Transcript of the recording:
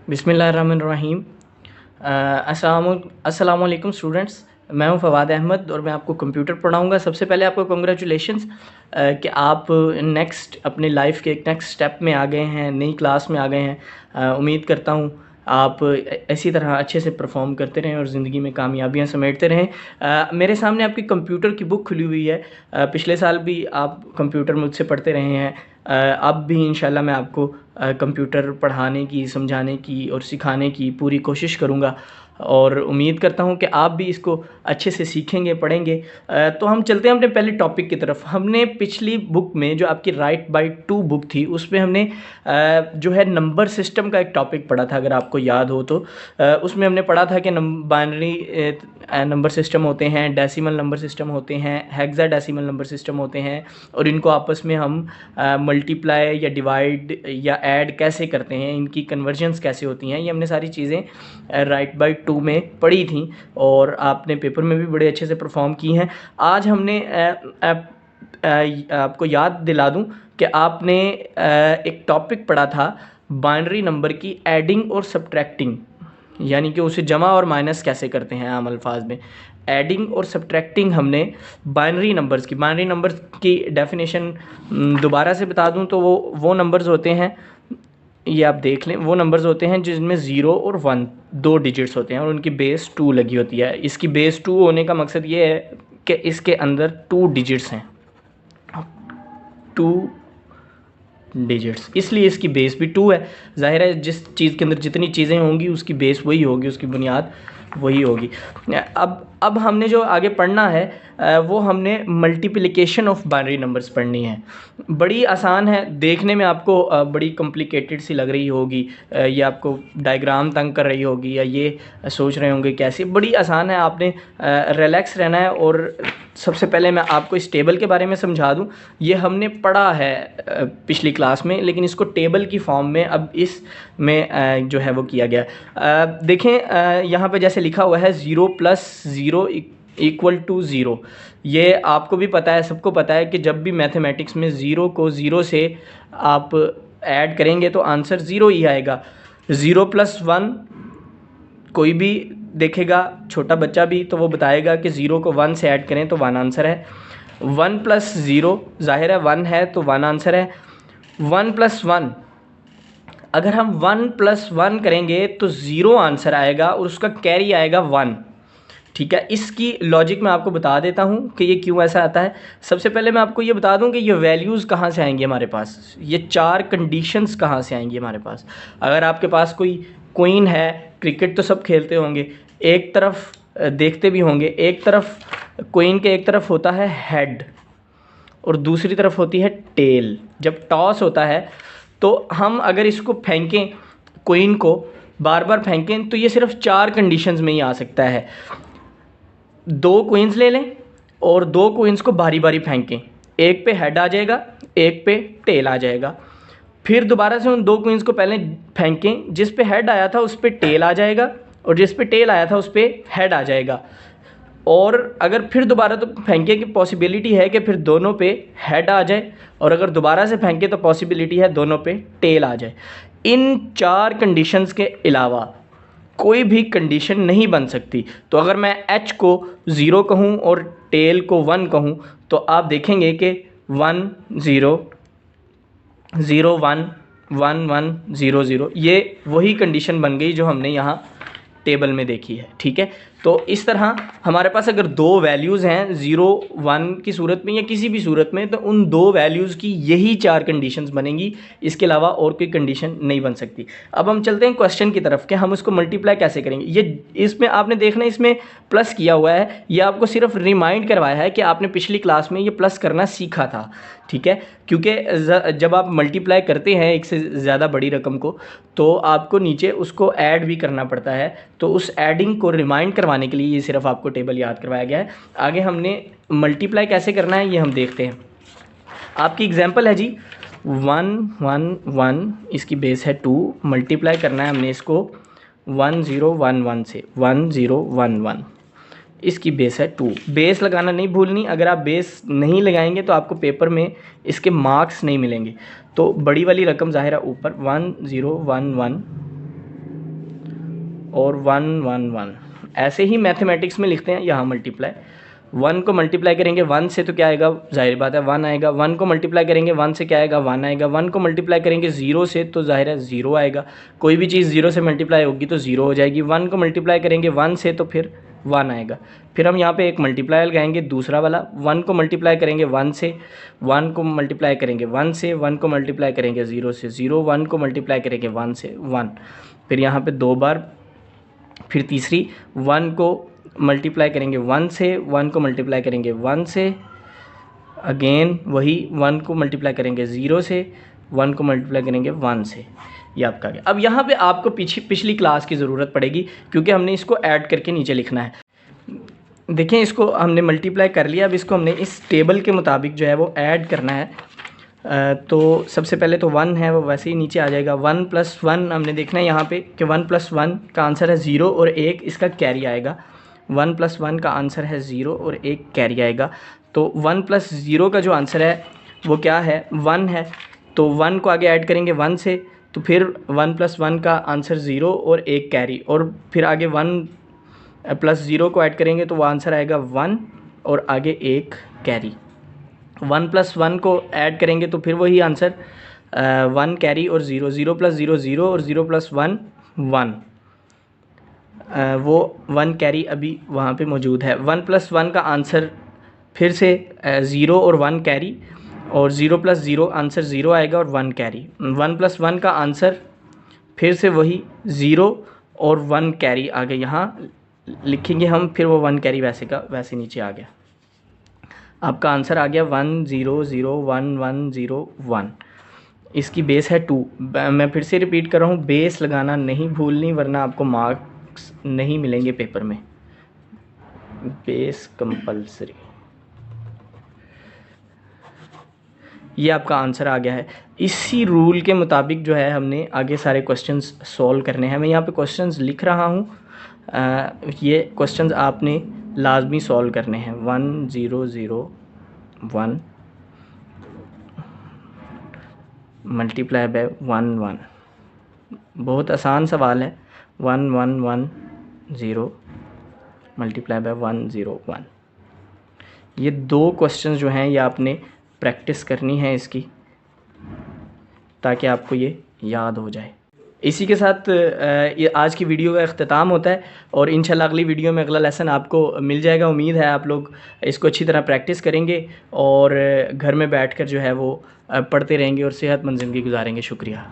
बिस्मिल्लाहिर्रहमानिर्रहीम। अस्सलाम वालेकुम स्टूडेंट्स। मैं हूं फ़वाद अहमद और मैं आपको कंप्यूटर पढ़ाऊंगा। सबसे पहले आपको कंग्रेचुलेशंस कि आप नेक्स्ट अपने लाइफ के एक नेक्स्ट स्टेप में आ गए हैं, नई क्लास में आ गए हैं। उम्मीद करता हूं आप इसी तरह अच्छे से परफॉर्म करते रहें और ज़िंदगी में कामयाबियां समेटते रहें। मेरे सामने आपकी कंप्यूटर की बुक खुली हुई है। पिछले साल भी आप कंप्यूटर मुझसे पढ़ते रहे हैं। अब भी इंशाल्लाह मैं आपको कंप्यूटर पढ़ाने की, समझाने की और सिखाने की पूरी कोशिश करूँगा और उम्मीद करता हूँ कि आप भी इसको अच्छे से सीखेंगे, पढ़ेंगे। तो हम चलते हैं अपने पहले टॉपिक की तरफ। हमने पिछली बुक में जो आपकी राइट बाय टू बुक थी उसमें हमने जो है नंबर सिस्टम का एक टॉपिक पढ़ा था, अगर आपको याद हो तो। उसमें हमने पढ़ा था कि बाइनरी नंबर सिस्टम होते हैं, डेसिमल नंबर सिस्टम होते हैं, हेक्साडेसिमल नंबर सिस्टम होते हैं और इनको आपस में हम मल्टीप्लाई या डिवाइड या ऐड कैसे करते हैं, इनकी कन्वर्जन्स कैसे होती हैं, ये हमने सारी चीज़ें राइट बाय टू में पढ़ी थी और आपने पेपर में भी बड़े अच्छे से परफॉर्म की हैं। आज हमने आपको याद दिला दूं कि आपने एक टॉपिक पढ़ा था बाइनरी नंबर की एडिंग और सब्ट्रैक्टिंग, यानी कि उसे जमा और माइनस कैसे करते हैं आम अल्फाज में। एडिंग और सब्ट्रैक्टिंग हमने बाइनरी नंबर्स की डेफिनेशन दोबारा से बता दूं तो वो नंबर्स होते हैं, ये आप देख लें, वो नंबर्स होते हैं जिसमें 0 और 1 दो डिजिट्स होते हैं और उनकी बेस 2 लगी होती है। इसकी बेस 2 होने का मकसद ये है कि इसके अंदर 2 डिजिट्स हैं, 2 डिजिट्स, इसलिए इसकी बेस भी 2 है। जाहिर है जिस चीज़ के अंदर जितनी चीज़ें होंगी उसकी बेस वही होगी, उसकी बुनियाद वही होगी। अब हमने जो आगे पढ़ना है वो हमने मल्टीप्लिकेशन ऑफ बाइनरी नंबर्स पढ़नी है। बड़ी आसान है, देखने में आपको बड़ी कॉम्प्लिकेटेड सी लग रही होगी, ये आपको डायग्राम तंग कर रही होगी या ये सोच रहे होंगे कैसे। बड़ी आसान है, आपने रिलैक्स रहना है। और सबसे पहले मैं आपको इस टेबल के बारे में समझा दूं। ये हमने पढ़ा है पिछली क्लास में, लेकिन इसको टेबल की फॉर्म में अब इस में जो है वो किया गया। देखें, यहाँ पे जैसे लिखा हुआ है 0 + 0 = 0। ये आपको भी पता है, सबको पता है कि जब भी मैथमेटिक्स में 0 को 0 से आप ऐड करेंगे तो आंसर 0 ही आएगा। 0 + 1 कोई भी देखेगा, छोटा बच्चा भी, तो वो बताएगा कि 0 को 1 से ऐड करें तो 1 आंसर है। 1 + 0 जाहिर है 1 है तो 1 आंसर है। 1 + 1, अगर हम 1 + 1 करेंगे तो 0 आंसर आएगा और उसका कैरी आएगा 1। ठीक है, इसकी लॉजिक मैं आपको बता देता हूँ कि ये क्यों ऐसा आता है। सबसे पहले मैं आपको ये बता दूँ कि ये वैल्यूज़ कहाँ से आएंगी हमारे पास, ये 4 कंडीशंस कहाँ से आएंगी हमारे पास। अगर आपके पास कोई क्वीन है, क्रिकेट तो सब खेलते होंगे, एक तरफ देखते भी होंगे, एक तरफ क्वीन के एक तरफ होता है हेड और दूसरी तरफ होती है टेल। जब टॉस होता है तो हम अगर इसको फेंकें, क्वीन को बार बार फेंकें, तो ये सिर्फ 4 कंडीशंस में ही आ सकता है। 2 क्वींस ले लें और 2 क्वींस को बारी बारी फेंकें, एक पे हेड आ जाएगा, एक पे टेल आ जाएगा। फिर दोबारा से उन 2 क्वींस को पहले फेंकें, जिस पे हेड आया था उस पे टेल आ जाएगा और जिस पे टेल आया था उस पे हेड आ जाएगा। और अगर फिर दोबारा तो फेंके की पॉसिबिलिटी है कि फिर दोनों पे हेड आ जाए, और अगर दोबारा से फेंके तो पॉसिबिलिटी है दोनों पे टेल आ जाए। इन 4 कंडीशंस के अलावा कोई भी कंडीशन नहीं बन सकती। तो अगर मैं h को 0 कहूँ और टेल को 1 कहूँ तो आप देखेंगे कि 1 0 0 1 1 1 0 0, ये वही कंडीशन बन गई जो हमने यहाँ टेबल में देखी है। ठीक है, तो इस तरह हमारे पास अगर 2 वैल्यूज़ हैं 0 1 की सूरत में या किसी भी सूरत में, तो उन 2 वैल्यूज़ की यही 4 कंडीशंस बनेंगी, इसके अलावा और कोई कंडीशन नहीं बन सकती। अब हम चलते हैं क्वेश्चन की तरफ कि हम उसको मल्टीप्लाई कैसे करेंगे। ये इसमें आपने देखना, इसमें प्लस किया हुआ है, ये आपको सिर्फ रिमाइंड करवाया है कि आपने पिछली क्लास में ये प्लस करना सीखा था। ठीक है, क्योंकि जब आप मल्टीप्लाई करते हैं एक से ज़्यादा बड़ी रकम को तो आपको नीचे उसको ऐड भी करना पड़ता है, तो उस ऐडिंग को रिमाइंड करवाने के लिए ये सिर्फ आपको टेबल याद करवाया गया है। आगे हमने मल्टीप्लाई कैसे करना है ये हम देखते हैं। आपकी एग्जांपल है जी 1 1 1, इसकी बेस है 2, मल्टीप्लाई करना है हमने इसको 1 0 1 1 से, 1 0 1 1, इसकी बेस है 2। बेस लगाना नहीं भूलनी, अगर आप बेस नहीं लगाएंगे तो आपको पेपर में इसके मार्क्स नहीं मिलेंगे। तो बड़ी वाली रकम ज़ाहिर है ऊपर 1 0 1 1, और 1 1 1। ऐसे ही मैथमेटिक्स में लिखते हैं यहाँ मल्टीप्लाई। 1 को मल्टीप्लाई करेंगे 1 से तो क्या आएगा, जाहिर बात है 1 आएगा। 1 को मल्टीप्लाई करेंगे 1 से क्या आएगा, 1 आएगा। 1 को मल्टीप्लाई करेंगे 0 से तो जाहिर है 0 आएगा। कोई भी चीज़ 0 से मल्टीप्लाई होगी तो 0 हो जाएगी। 1 को मल्टीप्लाई करेंगे 1 से तो फिर 1 आएगा। फिर हम यहाँ पे एक मल्टीप्लाई लगाएंगे दूसरा वाला। 1 को मल्टीप्लाई करेंगे 1 से, 1 को मल्टीप्लाई करेंगे 1 से, 1 को मल्टीप्लाई करेंगे 0 से 0, 1 को मल्टीप्लाई करेंगे 1 से 1। फिर यहाँ पे 2 बार। फिर तीसरी 1 को मल्टीप्लाई करेंगे 1 से, 1 को मल्टीप्लाई करेंगे 1 से, अगेन वही 1 को मल्टीप्लाई करेंगे 0 से, 1 को मल्टीप्लाई करेंगे 1 से। ये आपका आ गया। अब यहाँ पे आपको पिछली क्लास की ज़रूरत पड़ेगी क्योंकि हमने इसको ऐड करके नीचे लिखना है। देखें, इसको हमने मल्टीप्लाई कर लिया। अब इसको हमने इस टेबल के मुताबिक जो है वो ऐड करना है। तो सबसे पहले तो 1 है वो वैसे ही नीचे आ जाएगा। 1 + 1 हमने देखना है यहाँ पे कि 1 + 1 का आंसर है 0 और 1 इसका कैरी आएगा। 1 + 1 का आंसर है 0 और 1 कैरी आएगा। तो 1 + 0 का जो आंसर है वो क्या है, 1 है। तो 1 को आगे ऐड करेंगे 1 से, तो फिर 1 + 1 का आंसर 0 और 1 कैरी, और फिर आगे 1 + 0 को ऐड करेंगे तो वो आंसर आएगा 1 और आगे 1 कैरी। 1 + 1 को ऐड करेंगे तो फिर वही आंसर 1 कैरी और 0, 0 + 0 0 और 0 + 1 1। वो 1 कैरी अभी वहाँ पे मौजूद है। 1 + 1 का आंसर फिर से 0 और 1 कैरी, और 0 + 0 आंसर 0 आएगा और 1 कैरी। 1 + 1 का आंसर फिर से वही 0 और 1 कैरी आगे यहाँ लिखेंगे हम, फिर वो 1 कैरी वैसे का वैसे नीचे आ गया। आपका आंसर आ गया 1 0 0 1 1 0 1। इसकी बेस है 2। मैं फिर से रिपीट कर रहा हूँ, बेस लगाना नहीं भूलनी वरना आपको मार्क्स नहीं मिलेंगे पेपर में। Base compulsory. ये आपका आंसर आ गया है। इसी रूल के मुताबिक जो है हमने आगे सारे क्वेश्चंस सॉल्व करने हैं। मैं यहाँ पे क्वेश्चंस लिख रहा हूँ, ये क्वेश्चंस आपने लाजमी सॉल्व करने हैं। 1 0 0 1 मल्टीप्लाई बाय 1 1। बहुत आसान सवाल है। 1 1 1 0 मल्टीप्लाई बाय 1 0 1। ये 2 क्वेश्चंस जो हैं ये आपने प्रैक्टिस करनी है इसकी, ताकि आपको ये याद हो जाए। इसी के साथ ये आज की वीडियो का इख्तिताम होता है और इंशाल्लाह अगली वीडियो में अगला लेसन आपको मिल जाएगा। उम्मीद है आप लोग इसको अच्छी तरह प्रैक्टिस करेंगे और घर में बैठकर जो है वो पढ़ते रहेंगे और सेहतमंद ज़िंदगी गुजारेंगे। शुक्रिया।